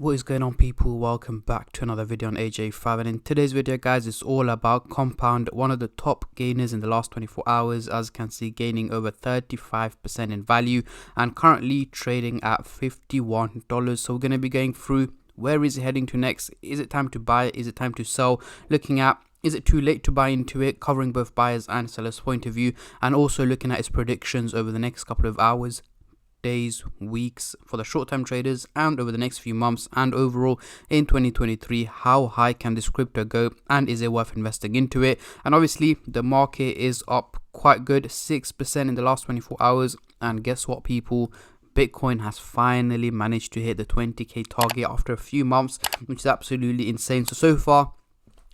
What is going on, people? Welcome back to another video on AJ5, and in today's video, guys, it's all about Compound, one of the top gainers in the last 24 hours. As you can see, gaining over 35% in value and currently trading at $51. So we're going to be going through where is it heading to next. Is it time to buy? Is it time to sell? Looking at, is it too late to buy into it, covering both buyers and sellers point of view, and also looking at its predictions over the next couple of hours, days, weeks for the short-term traders, and over the next few months and overall in 2023. How high can this crypto go, and is it worth investing into it? And obviously the market is up quite good, 6% in the last 24 hours, and guess what, people? Bitcoin has finally managed to hit the 20k target after a few months, which is absolutely insane. So far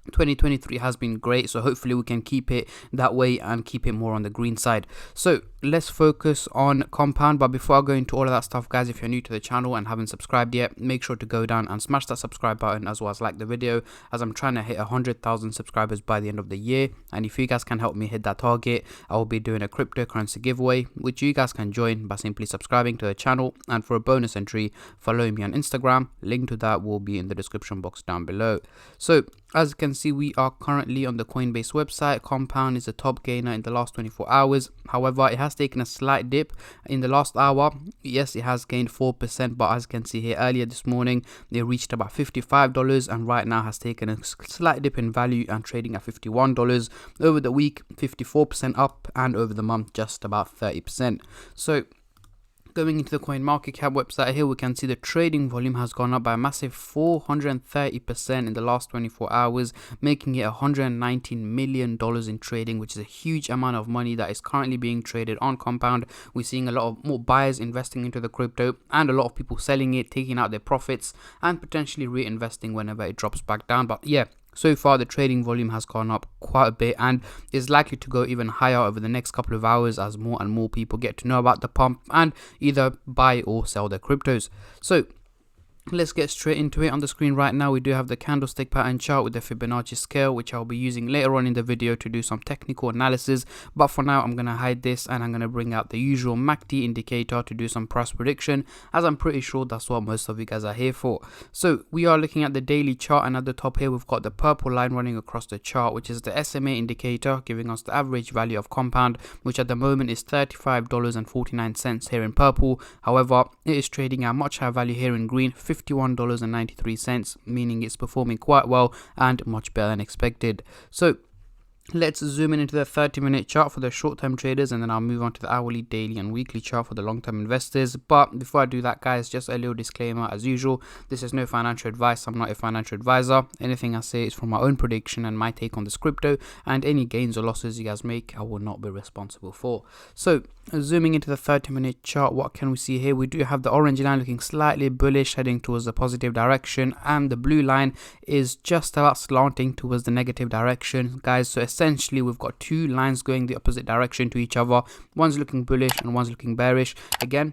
2023 has been great, so hopefully we can keep it that way and keep it more on the green side. So let's focus on Compound. But before I go into all of that stuff, guys, if you're new to the channel and haven't subscribed yet, make sure to go down and smash that subscribe button, as well as like the video, as I'm trying to hit 100,000 subscribers by the end of the year. And if you guys can help me hit that target, I will be doing a cryptocurrency giveaway, which you guys can join by simply subscribing to the channel. And for a bonus entry, following me on Instagram. Link to that will be in the description box down below. So as you can see, we are currently on the Coinbase website. Compound is the top gainer in the last 24 hours. However, it has taken a slight dip in the last hour. Yes, it has gained 4%, but as you can see here, earlier this morning they reached about $55, and right now has taken a slight dip in value and trading at $51. Over the week, 54% up, and over the month, just about 30%. So going into the CoinMarketCap website here, we can see the trading volume has gone up by a massive 430% in the last 24 hours, making it $119 million in trading, which is a huge amount of money that is currently being traded on Compound. We're seeing a lot of more buyers investing into the crypto, and a lot of people selling it, taking out their profits, and potentially reinvesting whenever it drops back down. But yeah, so far the trading volume has gone up quite a bit and is likely to go even higher over the next couple of hours as more and more people get to know about the pump and either buy or sell their cryptos. So let's get straight into it. On the screen right now, we do have the candlestick pattern chart with the Fibonacci scale, which I'll be using later on in the video to do some technical analysis. But for now, I'm going to hide this and I'm going to bring out the usual MACD indicator to do some price prediction, as I'm pretty sure that's what most of you guys are here for. So we are looking at the daily chart, and at the top here, we've got the purple line running across the chart, which is the SMA indicator, giving us the average value of Compound, which at the moment is $35.49 here in purple. However, it is trading at much higher value here in green, $51.93, meaning it's performing quite well and much better than expected. So let's zoom in into the 30-minute chart for the short-term traders, and then I'll move on to the hourly, daily, and weekly chart for the long-term investors. But before I do that, guys, just a little disclaimer as usual. This is no financial advice. I'm not a financial advisor. Anything I say is from my own prediction and my take on this crypto, and any gains or losses you guys make, I will not be responsible for. So zooming into the 30-minute chart, what can we see here? We do have the orange line looking slightly bullish, heading towards the positive direction, and the blue line is just about slanting towards the negative direction, guys. So essentially we've got two lines going the opposite direction to each other. One's looking bullish and one's looking bearish. Again,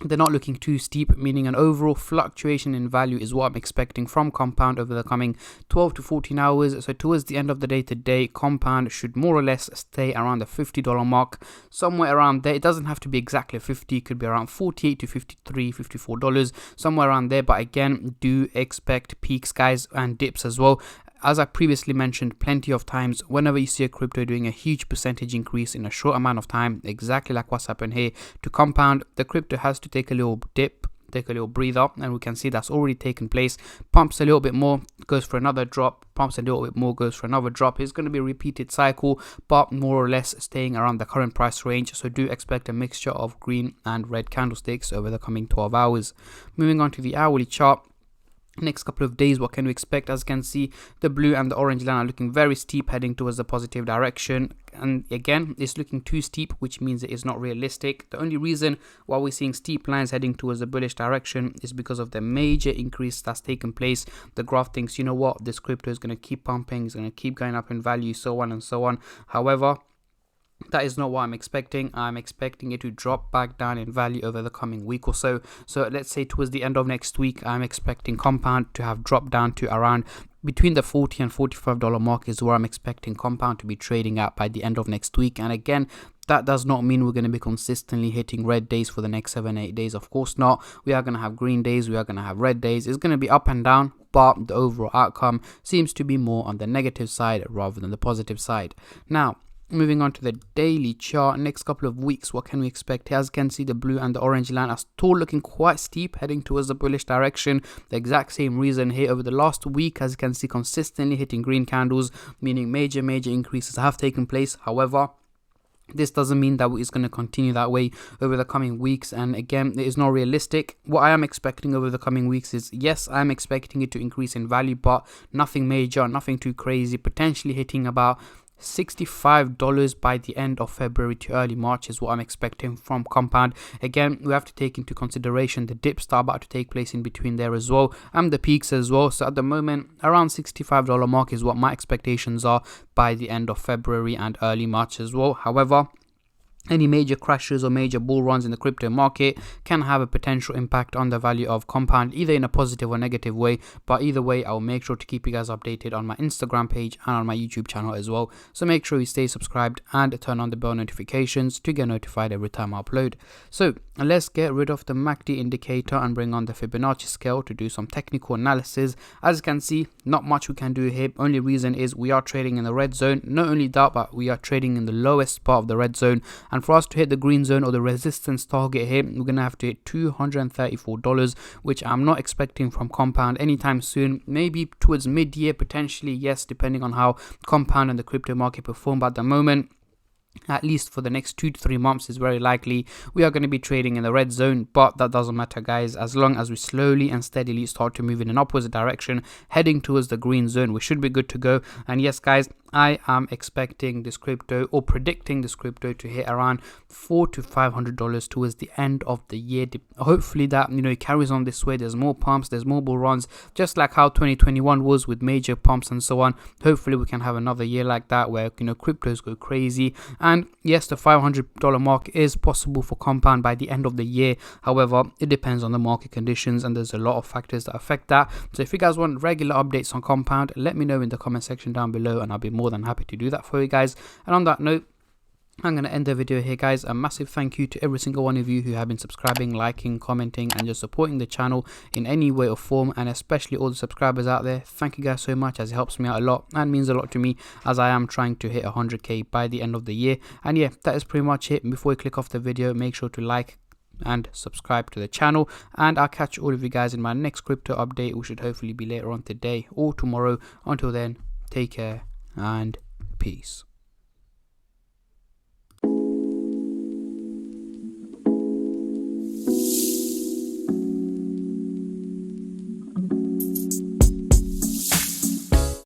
they're not looking too steep, meaning an overall fluctuation in value is what I'm expecting from Compound over the coming 12 to 14 hours. So towards the end of the day today, Compound should more or less stay around the $50 mark, somewhere around there. It doesn't have to be exactly 50, it could be around 48 to 53, $54, somewhere around there. But again, do expect peaks, guys, and dips as well. As I previously mentioned plenty of times, whenever you see a crypto doing a huge percentage increase in a short amount of time, exactly like what's happened here to Compound, the crypto has to take a little dip, take a little breather, and we can see that's already taken place. Pumps a little bit more, goes for another drop, pumps a little bit more, goes for another drop. It's going to be a repeated cycle, but more or less staying around the current price range. So do expect a mixture of green and red candlesticks over the coming 12 hours. Moving on to the hourly chart. Next couple of days, what can we expect? As you can see, the blue and the orange line are looking very steep, heading towards the positive direction. And again, it's looking too steep, which means it is not realistic. The only reason why we're seeing steep lines heading towards the bullish direction is because of the major increase that's taken place. The graph thinks, you know what, this crypto is going to keep pumping, it's going to keep going up in value, so on and so on. However, that is not what I'm expecting. I'm expecting it to drop back down in value over the coming week or so. So let's say towards the end of next week, I'm expecting Compound to have dropped down to around between the $40 and $45 mark is where I'm expecting Compound to be trading at by the end of next week. And again, that does not mean we're going to be consistently hitting red days for the next 7-8 days. Of course not. We are going to have green days, we are going to have red days. It's going to be up and down, but the overall outcome seems to be more on the negative side rather than the positive side. Now, moving on to the daily chart, next couple of weeks, what can we expect? As you can see, the blue and the orange line are still looking quite steep, heading towards the bullish direction. The exact same reason here over the last week, as you can see, consistently hitting green candles, meaning major increases have taken place. However, this doesn't mean that it's going to continue that way over the coming weeks, and again, it is not realistic. What I am expecting over the coming weeks is, yes, I'm expecting it to increase in value, but nothing major, nothing too crazy, potentially hitting about $65 by the end of February to early March is what I'm expecting from Compound. Again, we have to take into consideration the dips that are about to take place in between there as well, and the peaks as well. So at the moment, around $65 mark is what my expectations are by the end of February and early March as well. However, any major crashes or major bull runs in the crypto market can have a potential impact on the value of Compound, either in a positive or negative way. But either way, I'll make sure to keep you guys updated on my Instagram page and on my YouTube channel as well. So make sure you stay subscribed and turn on the bell notifications to get notified every time I upload. So let's get rid of the MACD indicator and bring on the Fibonacci scale to do some technical analysis. As you can see, not much we can do here. Only reason is we are trading in the red zone. Not only that, but we are trading in the lowest part of the red zone. And for us to hit the green zone or the resistance target here, we're going to have to hit $234, which I'm not expecting from Compound anytime soon. Maybe towards mid-year, potentially, yes, depending on how Compound and the crypto market perform. But at the moment, at least for the next 2 to 3 months, is very likely we are going to be trading in the red zone. But that doesn't matter, guys. As long as we slowly and steadily start to move in an upwards direction, heading towards the green zone, we should be good to go. And yes, guys, I am expecting this crypto, or predicting this crypto, to hit around $400 to $500 towards the end of the year. Hopefully that, it carries on this way. There's more pumps, there's more bull runs, just like how 2021 was with major pumps and so on. Hopefully we can have another year like that where cryptos go crazy. And yes, the $500 mark is possible for Compound by the end of the year. However, it depends on the market conditions, and there's a lot of factors that affect that. So if you guys want regular updates on Compound, let me know in the comment section down below, and I'll be more than happy to do that for you guys. And on that note, I'm going to end the video here, guys. A massive thank you to every single one of you who have been subscribing, liking, commenting, and just supporting the channel in any way or form, and especially all the subscribers out there. Thank you guys so much, as it helps me out a lot and means a lot to me, as I am trying to hit 100k by the end of the year. And yeah, that is pretty much it. Before you click off the video, make sure to like and subscribe to the channel, and I'll catch all of you guys in my next crypto update, which should hopefully be later on today or tomorrow. Until then, take care and peace.